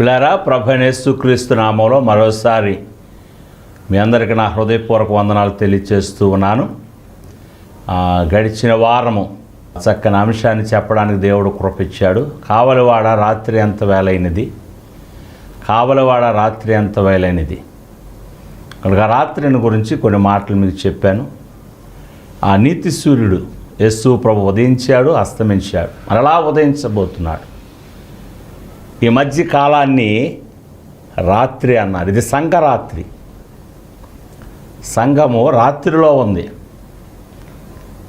పిల్లారా, ప్రభువైన యేసుక్రీస్తు నామములో మరోసారి మీ అందరికీ నా హృదయపూర్వక వందనాలు తెలియజేస్తూ ఉన్నాను. గడిచిన వారము చక్కని అంశాన్ని చెప్పడానికి దేవుడు కృపించాడు. కావలివాడ రాత్రి ఎంత వేలైనది, కావలివాడ రాత్రి ఎంత వేలైనది. కనుక రాత్రిని గురించి కొన్ని మాటలు మీకు చెప్పాను. ఆ నీతి సూర్యుడు యేసు ప్రభు ఉదయించాడు, అస్తమించాడు, మరలా ఉదయించబోతున్నాడు. ఈ మధ్య కాలాన్ని రాత్రి అన్నారు. ఇది సంఘరాత్రి. సంఘము రాత్రిలో ఉంది.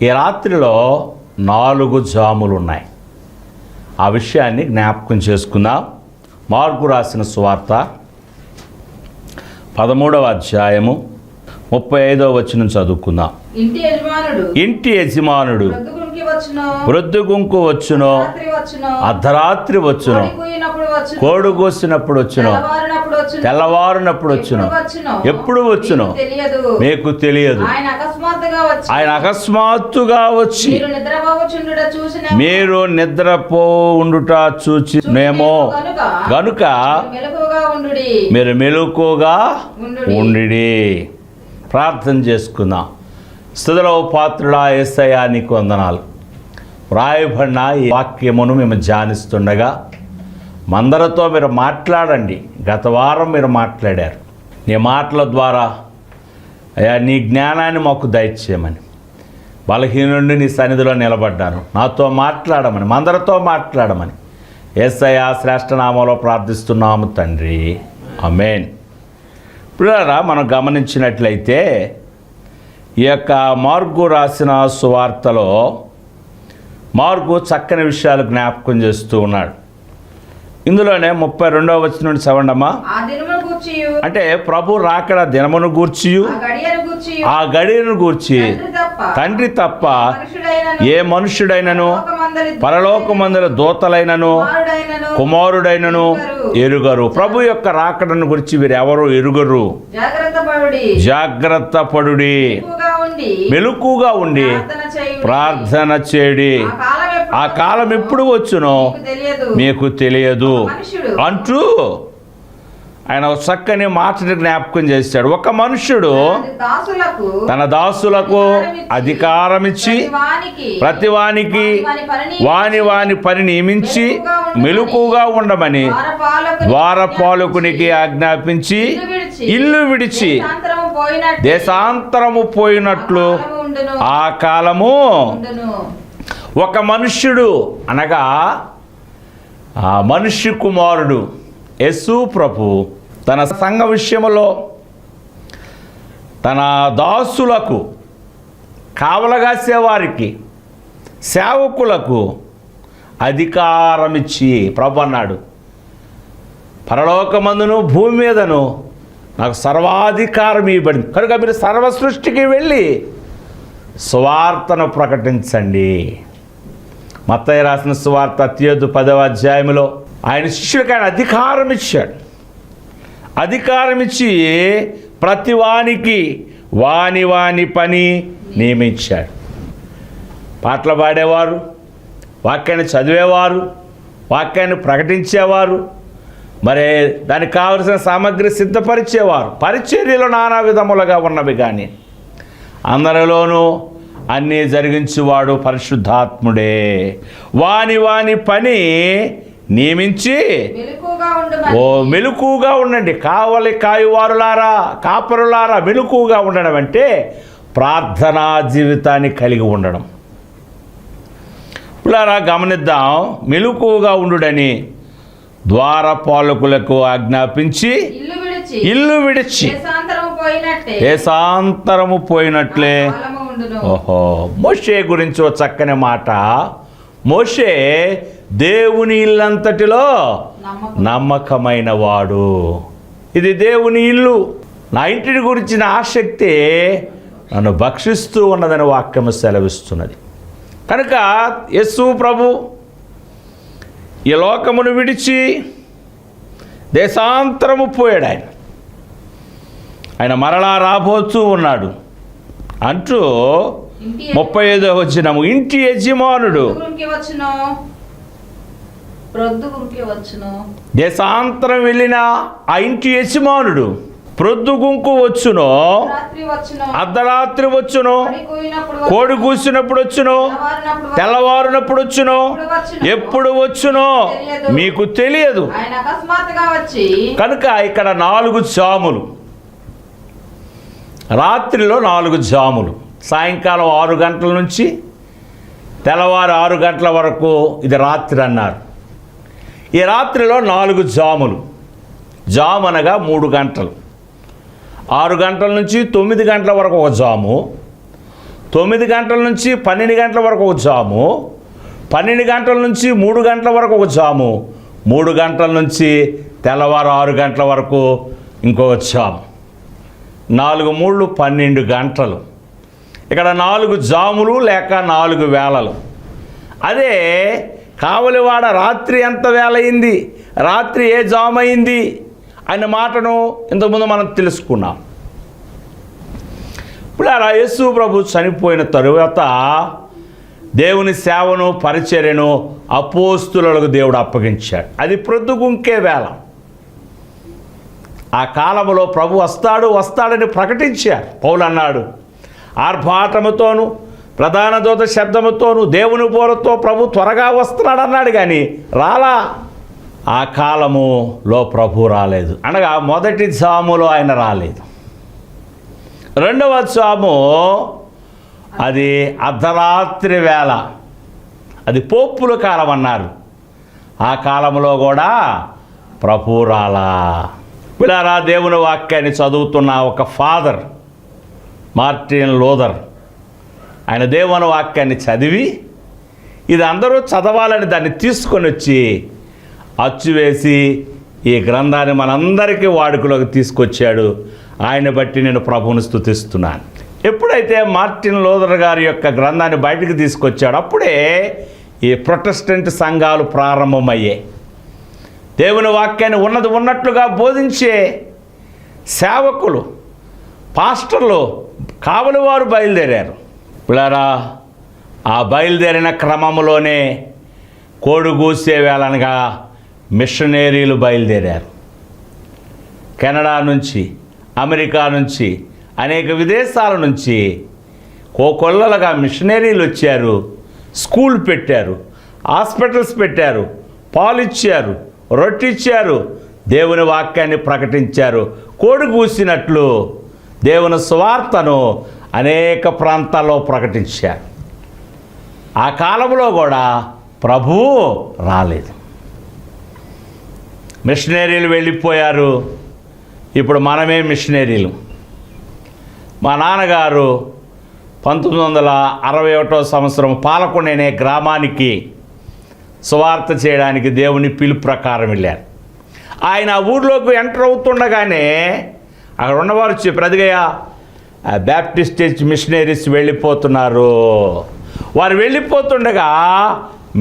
ఈ రాత్రిలో 4 జాములు ఉన్నాయి. ఆ విషయాన్ని జ్ఞాపకం చేసుకుందాం. మార్కు రాసిన సువార్త 13వ అధ్యాయము 35వ వచనం చదువుకుందాం. ఇంటి యజమానుడు ప్రొద్దుగుంకు వచ్చును, అర్ధరాత్రి వచ్చును, కోడు కోసినప్పుడు వచ్చును, తెల్లవారునప్పుడు వచ్చును, ఎప్పుడు వచ్చును మీకు తెలియదు. ఆయన అకస్మాత్తుగా వచ్చి మీరు నిద్రపోవుండుట చూచినేమో గనుక మీరు మెలకువగా ఉండుడి. ప్రార్థన చేసుకుందాం. స్తుతుల పాత్రుడా యేసయ్యా, నీకు వందనాలు. వ్రాయబడిన ఈ వాక్యమును మేము ధ్యానిస్తుండగా మందరితో మీరు మాట్లాడండి. గత వారం మీరు మాట్లాడారు. నీ మాటల ద్వారా అయ్యా నీ జ్ఞానాన్ని మాకు దయచేయమని బలహీనుండి నీ సన్నిధిలో నిలబడ్డాను. నాతో మాట్లాడమని, మందరితో మాట్లాడమని యేసయ్యా శ్రేష్ఠ నామంలో ప్రార్థిస్తున్నాము తండ్రి, ఆమేన్. పిల్లరా, మనం గమనించినట్లయితే ఈ యొక్క మార్కు రాసిన సువార్తలో మార్కు చక్కని విషయాలు జ్ఞాపకం చేస్తూ ఉన్నాడు. ఇందులోనే 32వ వచనం నుండి చదవండమ్మా. అంటే ప్రభు రాకడ దినమును గూర్చియు ఆ గడియను గూర్చి తండ్రి తప్ప ఏ మనుష్యుడైనను పరలోకమందుల దూతలైనను కుమారుడైనను ఎరుగరు. ప్రభు యొక్క రాకడను గురించి వీరెవరూ ఎరుగరు. జాగ్రత్త పడుడి, మెలకుగా ఉండి ప్రార్థన చేడి. ఆ కాలం ఎప్పుడు వచ్చునో మీకు తెలియదు అంటూ ఆయన చక్కని మాటని జ్ఞాపకం చేశాడు. ఒక మనుష్యుడు తన దాసులకు అధికారం ఇచ్చి ప్రతివానికి వాని పని నియమించి మెలకుగా ఉండమని ద్వారపాలకునికి ఆజ్ఞాపించి ఇల్లు విడిచి దేశాంతరము పోయినట్లు ఆ కాలము. ఒక మనుష్యుడు అనగా ఆ మనుష్య కుమారుడు యేసు ప్రభు తన సంఘ విషయంలో తన దాసులకు, కావలగాసేవారికి, సేవకులకు అధికారం ఇచ్చి ప్రభు అన్నాడు, పరలోకమందును భూమి మీదను నాకు సర్వాధికారం ఇవ్వబడింది కనుక మీరు సర్వ సృష్టికి వెళ్ళి సువార్తను ప్రకటించండి. మత్తయి రాసిన సువార్త 10వ అధ్యాయంలో ఆయన శిష్యులకు ఆయన అధికారం ఇచ్చాడు. అధికారం ఇచ్చి ప్రతివానికి వాని పని నియమించాడు. పాటలు పాడేవారు, వాక్యాన్ని చదివేవారు, వాక్యాన్ని ప్రకటించేవారు, మరి దానికి కావలసిన సామగ్రి సిద్ధపరిచేవారు. పరిచర్యలు నానా విధములుగా ఉన్నవి, కానీ అందరిలోనూ అన్నీ జరిగించువాడు పరిశుద్ధాత్ముడే. వాని పని నియమించి మెలకుగా ఉండండి. కాయువారులారా, కాపరులారా, మెలకుగా ఉండడం అంటే ప్రార్థనా జీవితాన్ని కలిగి ఉండడం. పిల్లరా, గమనిద్దాం. మెలకుగా ఉండుడని ద్వారపాలకులకు ఆజ్ఞాపించి ఇల్లు విడిచి దేశాంతరము పోయినట్లే. ఓహో, మోషే గురించి ఒక చక్కని మాట. మోషే దేవుని ఇల్లంతటిలో నమ్మకమైన వాడు. ఇది దేవుని ఇల్లు, నా ఇంటిని గురించిన ఆసక్తి నన్ను భక్షిస్తూ ఉన్నదని వాక్యము సెలవిస్తున్నది. కనుక యేసు ప్రభు ఈ లోకమును విడిచి దేశాంతరము పోయాడు. ఆయన మరలా రాబోతూ ఉన్నాడు అంటూ 35వ వచనము. ఇంటి యజమానుడు ప్రొద్దుగుంకి వచ్చును. దేశాంతరం వెళ్ళిన ఆ ఇంటి యజమానుడు ప్రొద్దుగుంకు వచ్చును, రాత్రి వచ్చును, అర్ధరాత్రి వచ్చును, కోడి కూసినప్పుడు వచ్చును, తెల్లవారునప్పుడు వచ్చును, ఎప్పుడు వచ్చునో మీకు తెలియదు. ఆయన అకస్మాత్తుగా వచ్చి. కనుక ఇక్కడ 4 జాములు, రాత్రిలో 4 జాములు, సాయంకాలం 6 గంటల నుంచి తెల్లవారు 6 గంటల వరకు ఇది రాత్రి అన్నారు. ఈ రాత్రిలో 4 జాములు. జాము అనగా 3 గంటలు. 6 గంటల నుంచి 9 గంటల వరకు ఒక జాము, 9 గంటల నుంచి 12 గంటల వరకు ఒక జాము, 12 గంటల నుంచి 3 గంటల వరకు ఒక జాము, 3 గంటల నుంచి తెల్లవారు 6 గంటల వరకు ఇంకొక జాము. 4 3 12 గంటలు. ఇక్కడ 4 జాములు లేక 4 వేళలు. అదే కావలివాడ రాత్రి ఎంత వేళ అయింది, రాత్రి ఏ జాము అయింది అనే మాటను ఇంతకుముందు మనం తెలుసుకున్నాం. ఇప్పుడు ఆ యేసు ప్రభు చనిపోయిన తరువాత దేవుని సేవను పరిచర్యను అపోస్తులకు దేవుడు అప్పగించాడు. అది ప్రొద్దుగుంకే వేళ. ఆ కాలంలో ప్రభు వస్తాడని ప్రకటించారు. పౌలు అన్నాడు, ఆర్భాటముతోనూ ప్రధాన దూత శబ్దముతోనూ దేవుని బోరతో ప్రభు త్వరగా వస్తున్నాడు అన్నాడు, కానీ రాలా. ఆ కాలములో ప్రభు రాలేదు, అనగా మొదటి జాములో ఆయన రాలేదు. రెండవ జాము అది అర్ధరాత్రి వేళ, అది పోపుల కాలం అన్నారు. ఆ కాలంలో కూడా ప్రభు రాలా. పిల్లారా, దేవుని వాక్యాన్ని చదువుతున్న ఒక ఫాదర్ మార్టిన్ లూథర్, ఆయన దేవుని వాక్యాన్ని చదివి ఇది అందరూ చదవాలని దాన్ని తీసుకొని వచ్చి అచ్చువేసి ఈ గ్రంథాన్ని మనందరికీ వాడుకలోకి తీసుకొచ్చాడు. ఆయన బట్టి నేను ప్రభువును స్తుతిస్తున్నాను. ఎప్పుడైతే మార్టిన్ లూథర్ గారి యొక్క గ్రంథాన్ని బయటకు తీసుకొచ్చాడు, అప్పుడే ఈ ప్రొటెస్టెంట్ సంఘాలు ప్రారంభమయ్యాయి. దేవుని వాక్యాన్ని ఉన్నది ఉన్నట్లుగా బోధించే సేవకులు, పాస్టర్లు, కావలివారు బయలుదేరారు. పిల్లరా, ఆ బయలుదేరిన క్రమంలోనే కోడిగూసే వేళనగా మిషనరీలు బయలుదేరారు. కెనడా నుంచి, అమెరికా నుంచి, అనేక విదేశాల నుంచి కోకొల్లలుగా మిషనరీలు వచ్చారు. స్కూల్ పెట్టారు, హాస్పిటల్స్ పెట్టారు, పాలు ఇచ్చారు, రొట్టె ఇచ్చారు, దేవుని వాక్యాన్ని ప్రకటించారు. కోడి కూసినట్లు దేవుని సువార్తను అనేక ప్రాంతాల్లో ప్రకటించారు. ఆ కాలంలో కూడా ప్రభువు రాలేదు. మిషనరీలు వెళ్ళిపోయారు. ఇప్పుడు మనమే మిషనరీలు. మా నాన్నగారు 1961 సంవత్సరం పాలకొండ అనే గ్రామానికి సువార్త చేయడానికి దేవుని పిలుపు ప్రకారం వెళ్ళారు. ఆయన ఊర్లోకి ఎంటర్ అవుతుండగానే అక్కడ ఉన్నవారు చెప్పారు, అదిగయ్యా బ్యాప్టిస్ట్ చర్చ్ మిషనరీస్ వెళ్ళిపోతున్నారు. వారు వెళ్ళిపోతుండగా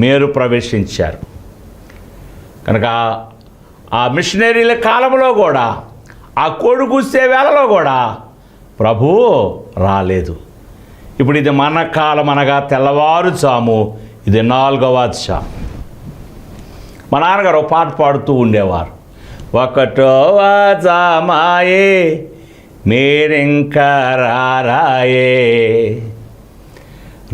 మీరు ప్రవేశించారు. కనుక ఆ మిషనరీల కాలంలో కూడా, ఆ కోడి కూసే వేళలో కూడా ప్రభువు రాలేదు. ఇప్పుడు ఇది మన కాలం, అనగా తెల్లవారుజాము, ఇది 4వ జాము. మా నాన్నగారు ఒక పాట పాడుతూ ఉండేవారు, 1వ జామాయే మీరింకా రారాయే,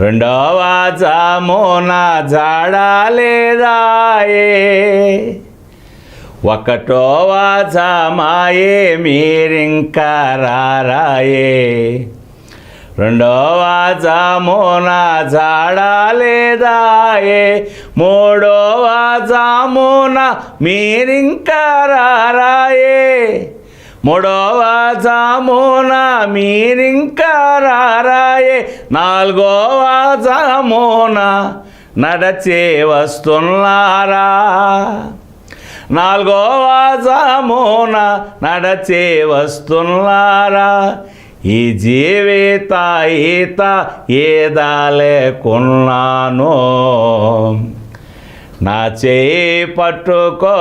2వ జామున జాడలేదాయే, 1వ జామాయే మీరింకా రారాయే, 2వ జామున జాడలేదాయే, 3వ జామున మీరింకా రారాయే, 3వ జామున మీరింకా రారాయే, 4వ జామున నడచే వస్తున్నారా, 4వ జామున నడచే వస్తున్నారా, ఈ జీవిత ఈత ఏదాలేకున్నాను, నా చేయి పట్టుకో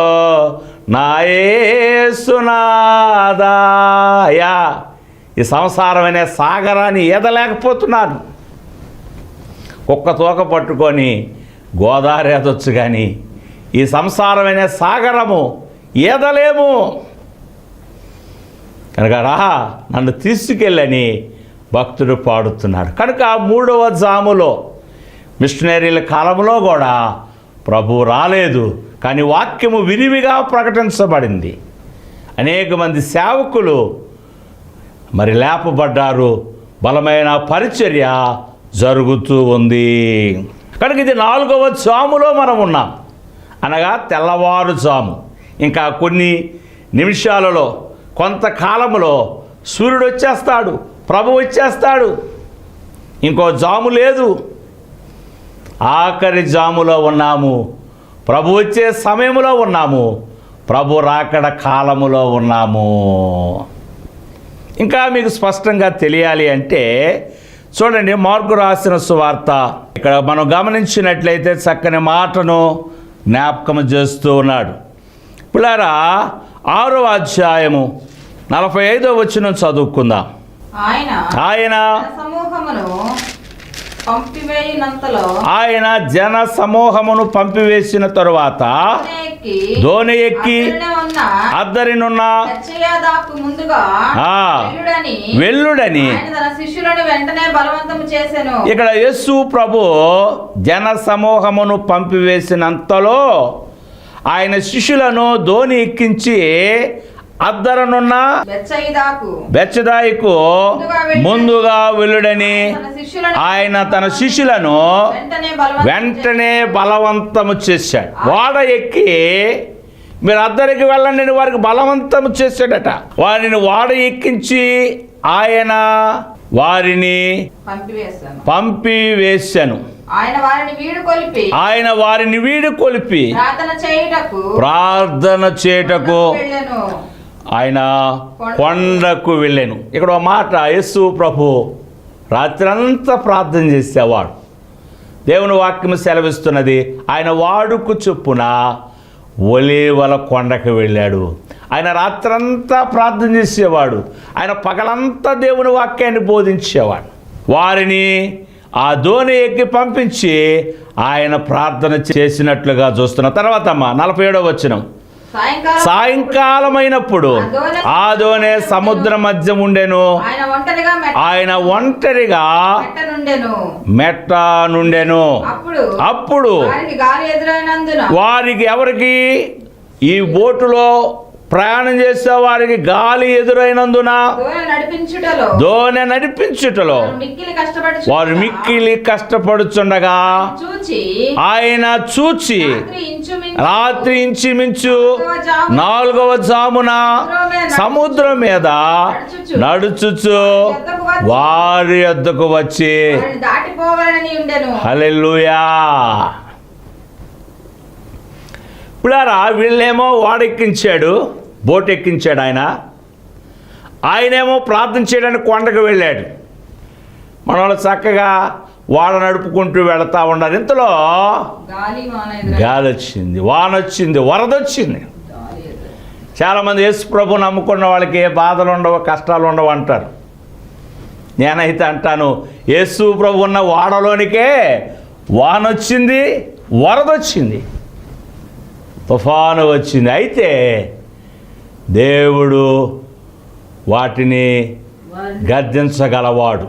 నా యేసునాదాయా. ఈ సంసారమనే సాగరాన్ని ఈదలేకపోతున్నాను. కుక్క తోక పట్టుకొని గోదావరి ఎదొచ్చు, కానీ ఈ సంసారమైన సాగరము ఈదలేము, కనుక రా నన్ను తీసుకెళ్ళని భక్తుడు పాడుతున్నాడు. కనుక 3వ జాములో మిషనరీల కాలంలో కూడా ప్రభు రాలేదు, కానీ వాక్యము విరివిగా ప్రకటించబడింది. అనేక మంది సేవకులు మరి లేపబడ్డారు, బలమైన పరిచర్య జరుగుతూ ఉంది. కనుక ఇది 4వ జాములో మనం ఉన్నాం, అనగా తెల్లవారుజాము. ఇంకా కొన్ని నిమిషాలలో, కొంతకాలంలో సూర్యుడు వచ్చేస్తాడు, ప్రభు వచ్చేస్తాడు. ఇంకో జాము లేదు, ఆఖరి జాములో ఉన్నాము. ప్రభు వచ్చే సమయంలో ఉన్నాము, ప్రభు రాకడ కాలములో ఉన్నాము. ఇంకా మీకు స్పష్టంగా తెలియాలి అంటే చూడండి, మార్కు రాసిన సువార్త ఇక్కడ మనం గమనించినట్లయితే చక్కని మాటను జ్ఞాపకం చేస్తూ ఉన్నాడు. పిల్లారా, 6వ అధ్యాయము 45వ వచనం చదువుకుందాం. ఆయన జన సమూహమును పంపివేసిన తరువాత దోణి ఎక్కి అద్దరినున్న వెళ్ళుడని ఇక్కడ యేసు ప్రభు జన సమూహమును పంపివేసినంతలో ఆయన శిష్యులను దోణి ఎక్కించి అద్దరనున్న బెత్సదాయికు ముందుగా వెళ్ళుడని ఆయన తన శిష్యులను వెంటనే బలవంతము చేశాడు. వాడ ఎక్కి మీరు అద్దరికి వెళ్ళండి వారికి బలవంతము చేశాడట. వారిని వాడ ఎక్కించి ఆయన వారిని పంపివేశాను. ఆయన వారిని వీడుకొలిపి ప్రార్థన చేయుటకు ఆయన కొండకు వెళ్ళాను. ఇక్కడ ఒక మాట, యేసు ప్రభు రాత్రంతా ప్రార్థన చేసేవాడు. దేవుని వాక్యం సెలవిస్తున్నది, ఆయన వాడుకు చొప్పున ఒలీవల కొండకు వెళ్ళాడు. ఆయన రాత్రంతా ప్రార్థన చేసేవాడు, ఆయన పగలంతా దేవుని వాక్యాన్ని బోధించేవాడు. వారిని ఆ దోణి ఎక్కి పంపించి ఆయన ప్రార్థన చేసినట్లుగా చూస్తున్న తర్వాత 47వ వచనం, సాయంకాలమైనప్పుడు ఆ దోణి సముద్రం మధ్య ఉండెను. ఆయన ఒంటరిగా మెట్ట నుండెను. అప్పుడు వారికి, ఎవరికి? ఈ బోటులో ప్రయాణం చేసే వారికి గాలి ఎదురైనందున దోణి నడిపించుటలో వారు మిక్కిలి కష్టపడుచుండగా ఆయన చూచి రాత్రి ఇంచుమించు 4వ జామున సముద్రం మీద నడుచుచు వారి యొద్దకు వచ్చి హల్లెలూయా. పిల్లారా, వీళ్ళేమో వాడెక్కించాడు, బోట్ ఎక్కించాడు ఆయనేమో ప్రార్థన చేయడానికి కొండకు వెళ్ళాడు. మన వాళ్ళు చక్కగా వాడ నడుపుకుంటూ వెళతా ఉన్నారు. ఇంతలో గాలి వచ్చింది, వాన వచ్చింది, వరద వచ్చింది. చాలామంది యేసు ప్రభు నమ్ముకున్న వాళ్ళకి ఏ బాధలు ఉండవు, కష్టాలు ఉండవు అంటారు. నేనైతే అంటాను, యేసు ప్రభు ఉన్న వాడలోనికే వాన వచ్చింది, వరద వచ్చింది, తుఫాను వచ్చింది. అయితే దేవుడు వాటిని గర్జించగలవాడు.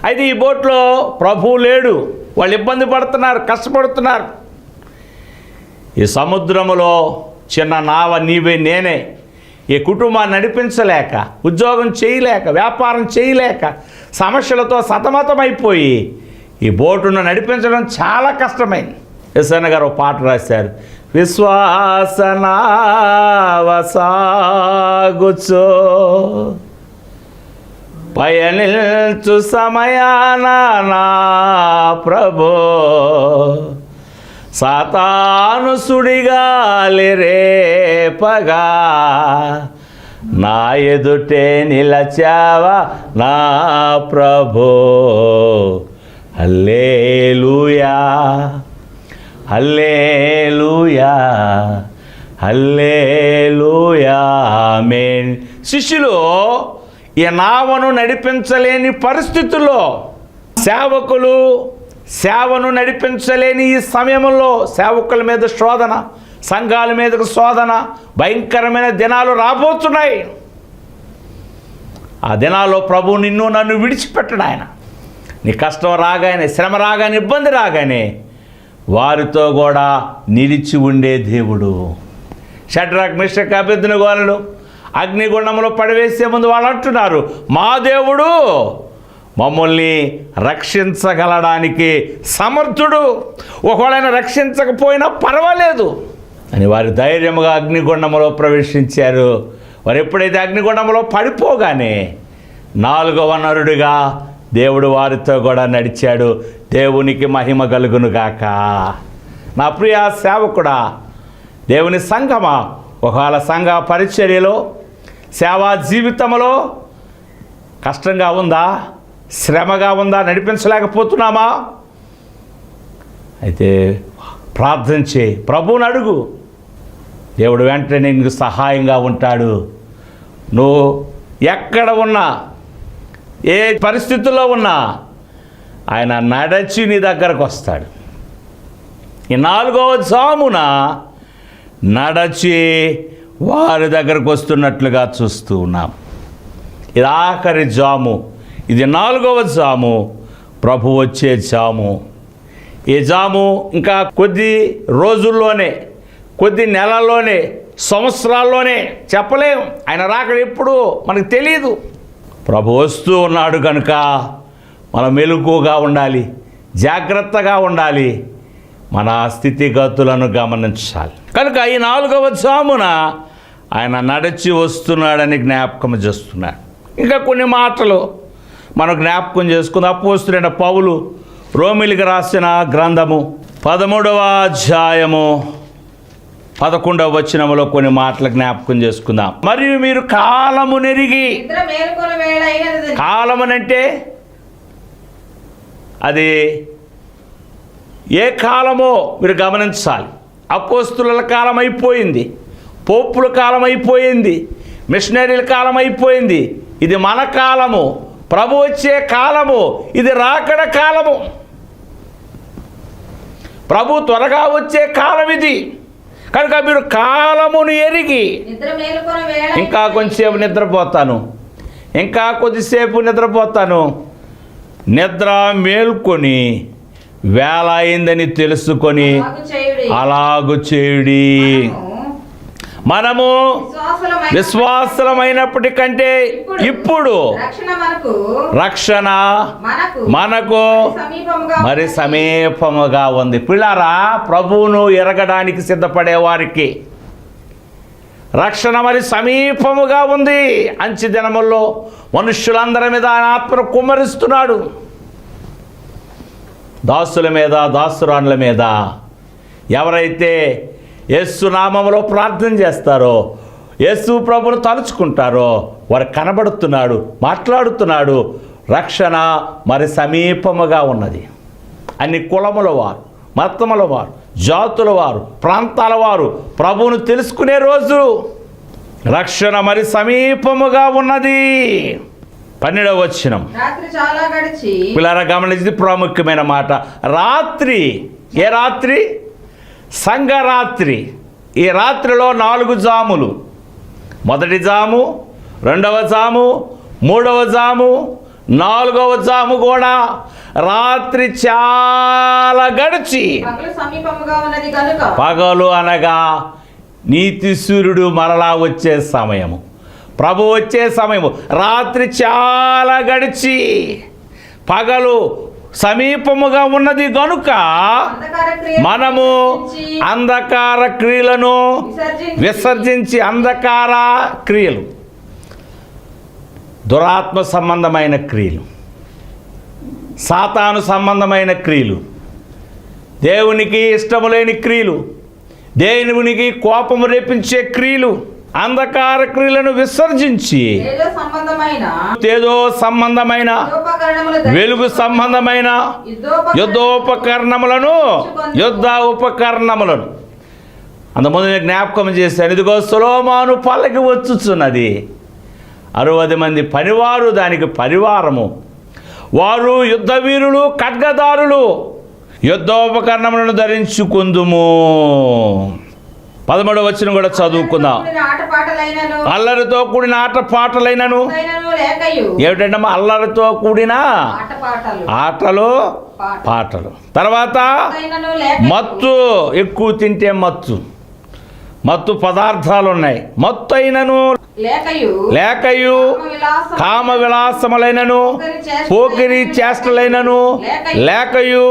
అయితే ఈ బోట్లో ప్రభువు లేడు, వాళ్ళు ఇబ్బంది పడుతున్నారు, కష్టపడుతున్నారు. ఈ సముద్రములో చిన్న నావ నీవే నేనే, ఈ కుటుంబాన్ని నడిపించలేక, ఉద్యోగం చేయలేక, వ్యాపారం చేయలేక, సమస్యలతో సతమతమైపోయి ఈ బోటును నడిపించడం చాలా కష్టమైంది. ఎస్ఎన్ గారు ఒక పాట రాశారు, విశ్వాసనావసాగుచో పయనిల్చు సమయాన నా ప్రభో సాతాను సుడిగాలి రేపగా నా ఎదుటే నిలచావా నా ప్రభో హల్లెలూయా హల్లెలూయా హల్లెలూయా ఆమేన్. శిష్యులు ఈ నావను నడిపించలేని పరిస్థితుల్లో సేవకులు సేవను నడిపించలేని ఈ సమయంలో సేవకుల మీద శోధన, సంఘాల మీదకు శోధన, భయంకరమైన దినాలు రాబోతున్నాయి. ఆ దినాల్లో ప్రభు నిన్ను నన్ను విడిచిపెట్టడు. ఆయన నీ కష్టం రాగానే, శ్రమ రాగానే, ఇబ్బంది రాగానే వారితో కూడా నిలిచి ఉండే దేవుడు. షడ్రక్, మెషక్, అబేద్నెగోలను అగ్నిగుండంలో పడివేసే ముందు వాళ్ళు అంటున్నారు, మా దేవుడు మమ్మల్ని రక్షించగలడానికి సమర్థుడు, ఒకవేళ ఆయన రక్షించకపోయినా పర్వాలేదు అని వారి ధైర్యముగా అగ్నిగుండంలో ప్రవేశించారు. వారు ఎప్పుడైతే అగ్నిగుండంలో పడిపోగానే 4వ నరుడిగా దేవుడు వారితో కూడా నడిచాడు. దేవునికి మహిమ కలుగునుగాక. నా ప్రియ సేవకుడా, దేవుని సంఘమా, ఒకవేళ సంఘ పరిచర్యలో, సేవా జీవితంలో కష్టంగా ఉందా, శ్రమగా ఉందా, నడిపించలేకపోతున్నామా? అయితే ప్రార్థన చేయి, ప్రభువుని అడుగు. దేవుడు వెంటనే నీకు సహాయంగా ఉంటాడు. నువ్వు ఎక్కడ ఉన్నా, ఏ పరిస్థితుల్లో ఉన్నా ఆయన నడచి నీ దగ్గరకు వస్తాడు. ఈ 4వ జామున నడచి వారి దగ్గరకు వస్తున్నట్లుగా చూస్తూ ఉన్నాం. ఇది ఆఖరి జాము, ఇది 4వ జాము, ప్రభు వచ్చే జాము. ఈ జాము ఇంకా కొద్ది రోజుల్లోనే, కొద్ది నెలల్లోనే, సంవత్సరాల్లోనే చెప్పలేం. ఆయన రాకడ ఎప్పుడు మనకు తెలియదు. ప్రభు వస్తూ ఉన్నాడు కనుక మనం మెలకువగా ఉండాలి, జాగ్రత్తగా ఉండాలి, మన స్థితిగతులను గమనించాలి. కనుక ఈ 4వ జామున ఆయన నడిచి వస్తున్నాడని జ్ఞాపకం చేస్తున్నాడు. ఇంకా కొన్ని మాటలు మనం జ్ఞాపకం చేసుకుందాం. అపోస్తలుడైన పౌలు రోమీయులకు రాసిన గ్రంథము 13వ అధ్యాయము 11వ వచనములో కొన్ని మాటలు జ్ఞాపకం చేసుకుందాం. మరియు మీరు కాలము నెరిగి, నిద్ర మేలుకొను వేళ అయినది. కాలమునంటే అది ఏ కాలమో మీరు గమనించాలి. అపోస్తలుల కాలం అయిపోయింది, పోపుల కాలం అయిపోయింది, మిషనరీల కాలం అయిపోయింది. ఇది మన కాలము, ప్రభు వచ్చే కాలము, ఇది రాకడ కాలము, ప్రభు త్వరగా వచ్చే కాలం ఇది. కనుక మీరు కాలమును ఎరిగి, నిద్ర మేలుకొను వేళ ఇంకా కొంచెంసేపు నిద్రపోతాను, ఇంకా కొద్దిసేపు నిద్రపోతాను, నిద్ర మేల్కొని వేళ అయిందని తెలుసుకొని అలాగు చేయుడి. మనము విశ్వాసులమైనప్పటికంటే ఇప్పుడు రక్షణ మనకు మరి సమీపముగా ఉంది. పిల్లారా, ప్రభువును ఎరగడానికి సిద్ధపడే వారికి రక్షణ మరి సమీపముగా ఉంది. అంచె దినముల్లో మనుష్యులందరి మీద ఆయన ఆత్మను కుమ్మరిస్తున్నాడు. దాసుల మీద, దాసురాన్ల మీద ఎవరైతే యేసు నామములో ప్రార్థన చేస్తారో, యేసు ప్రభువును తలుచుకుంటారో వారు కనబడుతున్నాడు, మాట్లాడుతున్నాడు. రక్షణ మరి సమీపముగా ఉన్నది. అన్ని కులముల వారు, మతముల వారు, జాతుల వారు, ప్రాంతాల వారు ప్రభువును తెలుసుకునే రోజు. రక్షణ మరి సమీపముగా ఉన్నది. 12వ వచనం, రాత్రి చాలా గడిచి, పిల్లరా గమనించింది ప్రాముఖ్యమైన మాట. రాత్రి, ఏ రాత్రి? సంఘరాత్రి. ఈ రాత్రిలో 4 జాములు. మొదటి జాము, 2వ జాము, 3వ జాము, 4వ జాము కూడా రాత్రి చాలా గడిచి, పగలు సమీపముగా ఉన్నది కనుక, పగలు అనగా నీతి సూర్యుడు మరలా వచ్చే సమయము, ప్రభు వచ్చే సమయము. రాత్రి చాలా గడిచి పగలు సమీపముగా ఉన్నది గనుక మనము అంధకార క్రియలను విసర్జించి, అంధకార క్రియలు, దురాత్మ సంబంధమైన క్రియలు, సాతాను సంబంధమైన క్రియలు, దేవునికి ఇష్టము లేని క్రియలు, దేవునికి కోపము రేపించే క్రియలు, అంధకార క్రియలను విసర్జించి తేజో సంబంధమైన వెలుగు సంబంధమైన యుద్ధోపకరణములను అంతకుముందు జ్ఞాపకం చేశాను. ఇదిగో సొలొమోను పల్లకి వచ్చుచున్నది, 60 మంది పనివారు దానికి పరివారము, వారు యుద్ధవీరులు, ఖడ్గదారులు, యుద్ధోపకరణములను ధరించుకుందుము. 13వ వచనం కూడా చదువుకుందాం. ఆటపాటలైనను అల్లరితో కూడిన ఆటపాటలైనను లేకయు. ఏమిటంటే అల్లరితో కూడిన ఆటపాటలు ఆటలు పాటలు. తర్వాత మత్తు, ఎక్కువ తింటే మత్తు పదార్థాలు ఉన్నాయి. మత్తు అయినను లేకయు కామ విలాసములైనను పోకిరి చేష్టలైనను లేకయు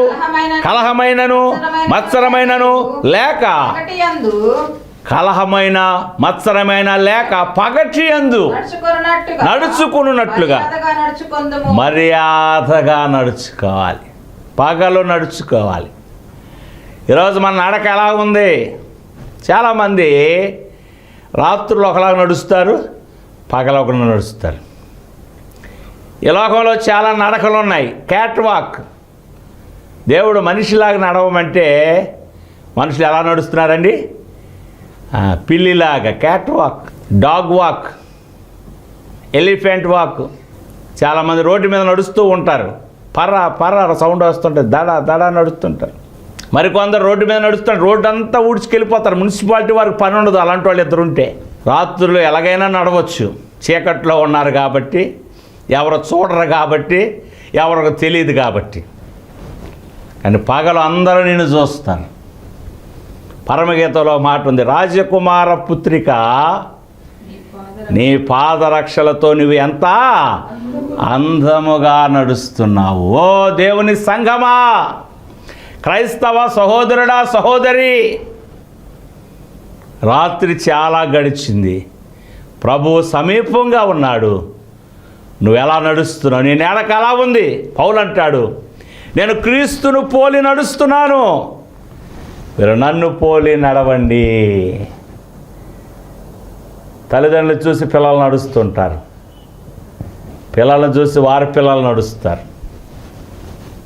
కలహమైనను మత్సరమైనను లేక కలహమైన మత్సరమైన లేక పగటి యందు నడుచుకున్నట్లుగా మర్యాదగా నడుచుకోవాలి. పగలు నడుచుకోవాలి. ఈరోజు మన నడక ఎలా ఉంది? చాలామంది రాత్రులు ఒకలాగా నడుస్తారు, పగలు ఒకలా నడుస్తారు. ఈ లోకంలో చాలా నడకలు ఉన్నాయి. Cat walk. దేవుడు మనిషిలాగా నడవమంటే మనుషులు ఎలా నడుస్తున్నారండి? పిల్లిలాగా cat walk, dog walk, elephant walk. చాలామంది రోడ్డు మీద నడుస్తూ ఉంటారు, పర్ర సౌండ్ వస్తుంటుంది, దడ నడుస్తుంటారు. మరికొందరు రోడ్డు మీద నడుస్తారు, రోడ్డు అంతా ఊడ్చుకెళ్ళిపోతారు. మున్సిపాలిటీ వారికి పని ఉండదు అలాంటి వాళ్ళు ఇద్దరు ఉంటే. రాత్రులు ఎలాగైనా నడవచ్చు, చీకట్లో ఉన్నారు కాబట్టి, ఎవరు చూడరు కాబట్టి, ఎవరికి తెలియదు కాబట్టి. కానీ పగలు అందరూ నిన్ను చూస్తారు. పరమగీతలో మాట ఉంది, రాజకుమార పుత్రిక నీ పాదరక్షలతో నువ్వు ఎంత అందముగా నడుస్తున్నావు. ఓ దేవుని సంఘమా, క్రైస్తవ సహోదరుడా సహోదరి, రాత్రి చాలా గడిచింది, ప్రభువు సమీపంగా ఉన్నాడు. నువ్వు ఎలా నడుస్తున్నావు? నీ నడక ఎలా ఉంది? పౌలు అంటాడు, నేను క్రీస్తును పోలి నడుస్తున్నాను, మీరు నన్ను పోలి నడవండి. తల్లిదండ్రులు చూసి పిల్లలు నడుస్తుంటారు, పిల్లలను చూసి వారి పిల్లలు నడుస్తారు.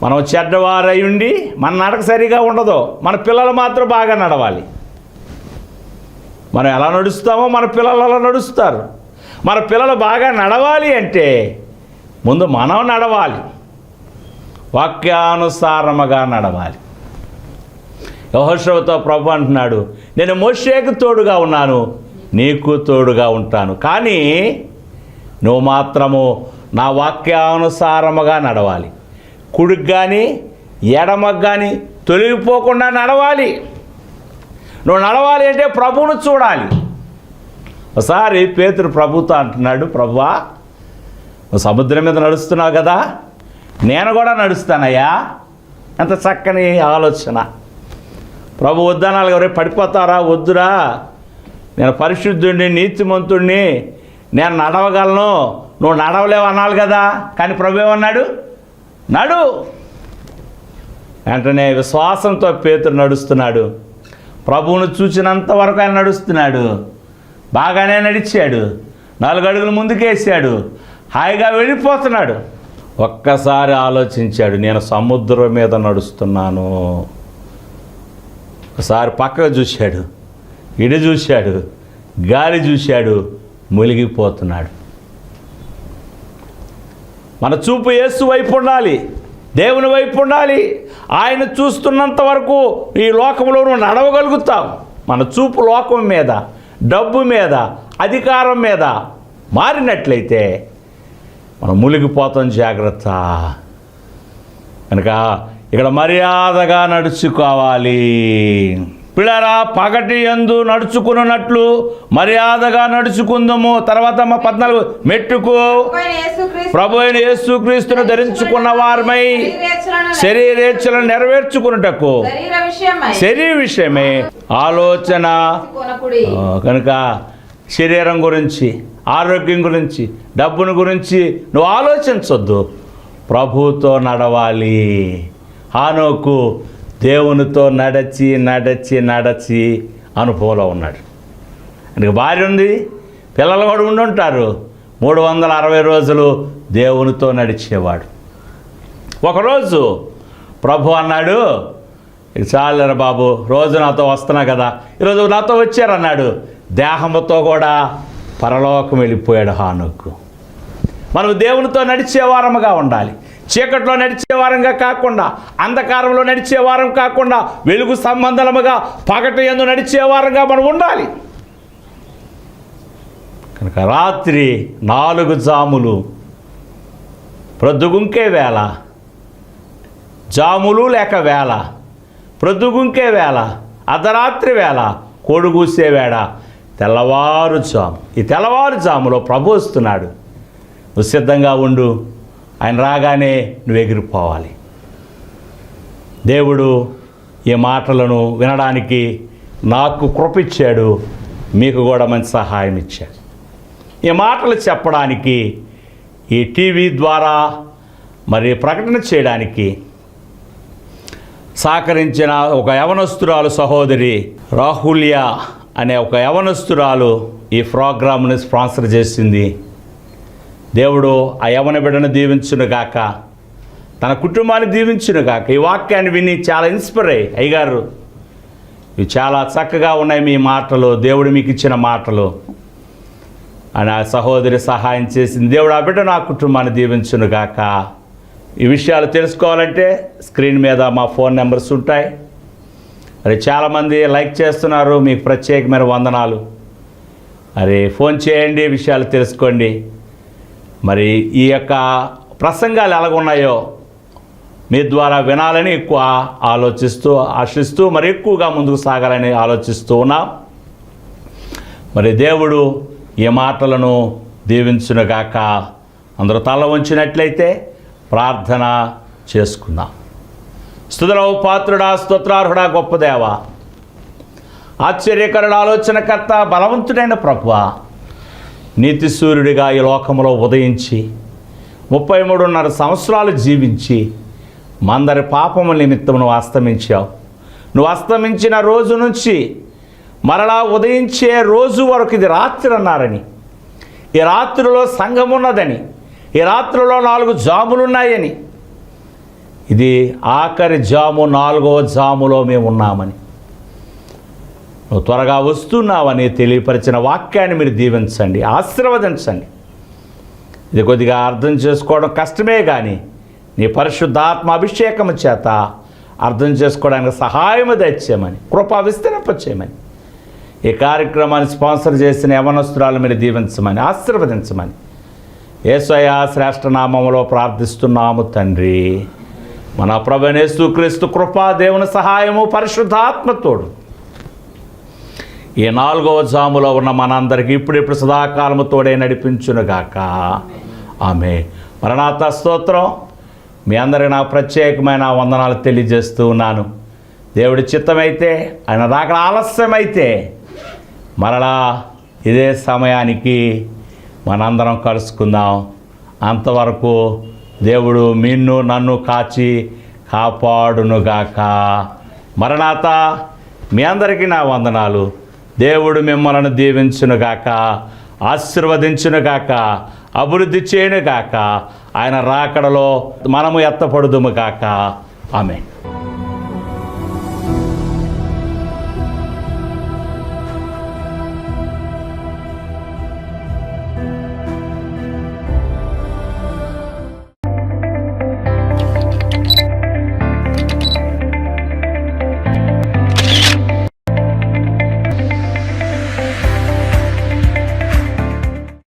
మనం చెడ్డవారై ఉండి మన నడక సరిగా ఉండదు, మన పిల్లలు మాత్రం బాగా నడవాలి. మనం ఎలా నడుస్తామో మన పిల్లలు అలా నడుస్తారు. మన పిల్లలు బాగా నడవాలి అంటే ముందు మనం నడవాలి, వాక్యానుసారముగా నడవాలి. యెహోషువతో ప్రభు అంటున్నాడు, నేను మోషేకు తోడుగా ఉన్నాను, నీకు తోడుగా ఉంటాను, కానీ నువ్వు మాత్రము నా వాక్యానుసారముగా నడవాలి. కుడికి కానీ ఎడమకు కానీ తొలగిపోకుండా నడవాలి. నువ్వు నడవాలి అంటే ప్రభువును చూడాలి. ఒకసారి పేతురు ప్రభుతో అంటున్నాడు, ప్రభువా నువ్వు సముద్రం మీద నడుస్తున్నావు కదా, నేను కూడా నడుస్తానయ్యా. ఎంత చక్కని ఆలోచన. ప్రభు వద్దనాలు, ఎవరే పడిపోతారా? వద్దురా, నేను పరిశుద్ధుడిని, నీతిమంతుడిని, నేను నడవగలను, నువ్వు నడవలేవు అనాలి కదా. కానీ ప్రభు ఏమన్నాడు? నడు. వెంటనే విశ్వాసంతో పేతురు నడుస్తున్నాడు. ప్రభువును చూసినంత వరకు ఆయన నడుస్తున్నాడు. బాగానే నడిచాడు, 4 అడుగులు ముందుకేసాడు, హాయిగా వెళ్ళిపోతున్నాడు. ఒక్కసారి ఆలోచించాడు, నేను సముద్రం మీద నడుస్తున్నాను. ఒకసారి పక్కకు చూశాడు, ఇడి చూశాడు, గాలి చూశాడు, మునిగిపోతున్నాడు. మన చూపు యేసు వైపు ఉండాలి, దేవుని వైపు ఉండాలి. ఆయన చూస్తున్నంత వరకు ఈ లోకంలో నువ్వు నడవగలుగుతావు. మన చూపు లోకం మీద, డబ్బు మీద, అధికారం మీద మారినట్లయితే మనం మునిగిపోతాం. జాగ్రత్త. కనుక ఇక్కడ మర్యాదగా నడుచుకోవాలి. పిల్లరా, పగటి యందు నడుచుకున్నట్లు మర్యాదగా నడుచుకుందాము. తర్వాత 14 మెట్టుకు ప్రభు అయిన యేసుక్రీస్తును ధరించుకున్న వారమై శరీరేచ్ఛలను నెరవేర్చుకున్నటకు శరీర విషయమే ఆలోచన. కనుక శరీరం గురించి, ఆరోగ్యం గురించి, డబ్బును గురించి నువ్వు ఆలోచించొద్దు. ప్రభువుతో నడవాలి. హానోకు దేవునితో నడచి నడచి నడచి అనుభవంలో ఉన్నాడు. ఆయనకు భార్య ఉంది, పిల్లలు కూడా ఉండుంటారు. 360 రోజులు దేవునితో నడిచేవాడు. ఒకరోజు ప్రభు అన్నాడు, చాలరా బాబు, రోజు నాతో వస్తున్నా కదా, ఈరోజు నాతో వచ్చారన్నాడు. దేహంతో కూడా పరలోకం వెళ్ళిపోయాడు హానోకు. మనం దేవునితో నడిచేవారముగా ఉండాలి. చీకట్లో నడిచే వారంగా కాకుండా, అంధకారంలో నడిచే వారం కాకుండా, వెలుగు సంబంధముగా పగటి యందు నడిచే వారంగా మనం ఉండాలి. కనుక రాత్రి 4 జాములు, ప్రొద్దుగుంకే వేళ, జాములు లేక వేళ, ప్రొద్దుగుంకే వేళ, అర్ధరాత్రి వేళ, కోడుగూసే వేళ, తెల్లవారుజాము. ఈ తెల్లవారుజాములో ప్రభు వస్తున్నాడు. నువ్వు సిద్ధంగా ఉండు. ఆయన రాగానే నువ్వు ఎగిరిపోవాలి. దేవుడు ఈ మాటలను వినడానికి నాకు కృప ఇచ్చాడు, మీకు కూడా మంచి సహాయం ఇచ్చాడు. ఈ మాటలు చెప్పడానికి, ఈ టీవీ ద్వారా మరి ప్రకటన చేయడానికి సహకరించిన ఒక యవనస్తురాలు సహోదరి రాహుల్య అనే ఒక యవనస్తురాలు ఈ ప్రోగ్రామ్ని స్పాన్సర్ చేసింది. దేవుడు ఆ యవన బిడ్డను దీవించునుగాక, తన కుటుంబాన్ని దీవించునుగాక. ఈ వాక్యాన్ని విని చాలా ఇన్స్పైర్ అయ్యారు. ఇవి చాలా చక్కగా ఉన్నాయి మీ మాటలు, దేవుడు మీకు ఇచ్చిన మాటలు అని ఆ సహోదరి సహాయం చేసింది. దేవుడు ఆ బిడ్డ నా కుటుంబాన్ని దీవించునుగాక. ఈ విషయాలు తెలుసుకోవాలంటే స్క్రీన్ మీద మా ఫోన్ నెంబర్స్ ఉంటాయి. మరి చాలామంది లైక్ చేస్తున్నారు, మీకు ప్రత్యేకమైన వందనాలు. మరి ఫోన్ చేయండి, విషయాలు తెలుసుకోండి. మరి ఈ యొక్క ప్రసంగాలు ఎలాగున్నాయో మీ ద్వారా వినాలని ఎక్కువ ఆశిస్తూ మరి ఎక్కువగా ముందుకు సాగాలని ఆలోచిస్తూ ఉన్నాం. మరి దేవుడు ఈ మాటలను దీవించునుగాక. అందరూ తల వంచినట్లయితే ప్రార్థన చేసుకుందాం. స్తుతులకు పాత్రుడా, స్తోత్రార్హుడా, గొప్ప దేవా, ఆశ్చర్యకరుడు, ఆలోచనకర్త, బలవంతుడైన ప్రభువా, నీతి సూర్యుడిగా ఈ లోకంలో ఉదయించి 33.5 సంవత్సరాలు జీవించి మందరి పాపముల నిమిత్తం నువ్వు అస్తమించావు. నువ్వు అస్తమించిన రోజు నుంచి మరలా ఉదయించే రోజు వరకు ఇది రాత్రి అన్నారని, ఈ రాత్రిలో సంఘం ఉన్నదని, ఈ రాత్రిలో 4 జాములున్నాయని, ఇది ఆఖరి జాము 4వ జాములో మేము ఉన్నామని, నువ్వు త్వరగా వస్తున్నావని తెలియపరిచిన వాక్యాన్ని మీరు దీవించండి, ఆశీర్వదించండి. ఇది కొద్దిగా అర్థం చేసుకోవడం కష్టమే, కానీ నీ పరిశుద్ధాత్మ అభిషేకము చేత అర్థం చేసుకోవడానికి సహాయము దయచేయమని, కృపా విస్తరింపచేయమని, ఈ కార్యక్రమాన్ని స్పాన్సర్ చేసిన యవనస్తురాలు మీరు దీవించమని, ఆశీర్వదించమని యేసయ్య శ్రేష్ఠ నామములో ప్రార్థిస్తున్నాము తండ్రి. మన ప్రభువైన యేసుక్రీస్తు కృపా, దేవుని సహాయము, పరిశుద్ధాత్మతోడు ఈ 4వ జాములో ఉన్న మనందరికీ ఇప్పుడిప్పుడు సదాకాలము తోడే నడిపించునుగాక. ఆమేన్. మరణాత స్తోత్రం. మీ అందరికీ నా ప్రత్యేకమైన వందనాలు తెలియజేస్తూ ఉన్నాను. దేవుడి చిత్తమైతే, ఆయన రాకడ ఆలస్యమైతే మరలా ఇదే సమయానికి మనందరం కలుసుకుందాం. అంతవరకు దేవుడు నిన్ను నన్ను కాచి కాపాడునుగాక. మరణాత. మీ అందరికీ నా వందనాలు. దేవుడు మిమ్మల్ని దీవించునుగాక, ఆశీర్వదించునుగాక, అభివృద్ధి చేయునుగాక. ఆయన రాకడలో మనము ఎత్తపడుదుముగాక. ఆమేన్.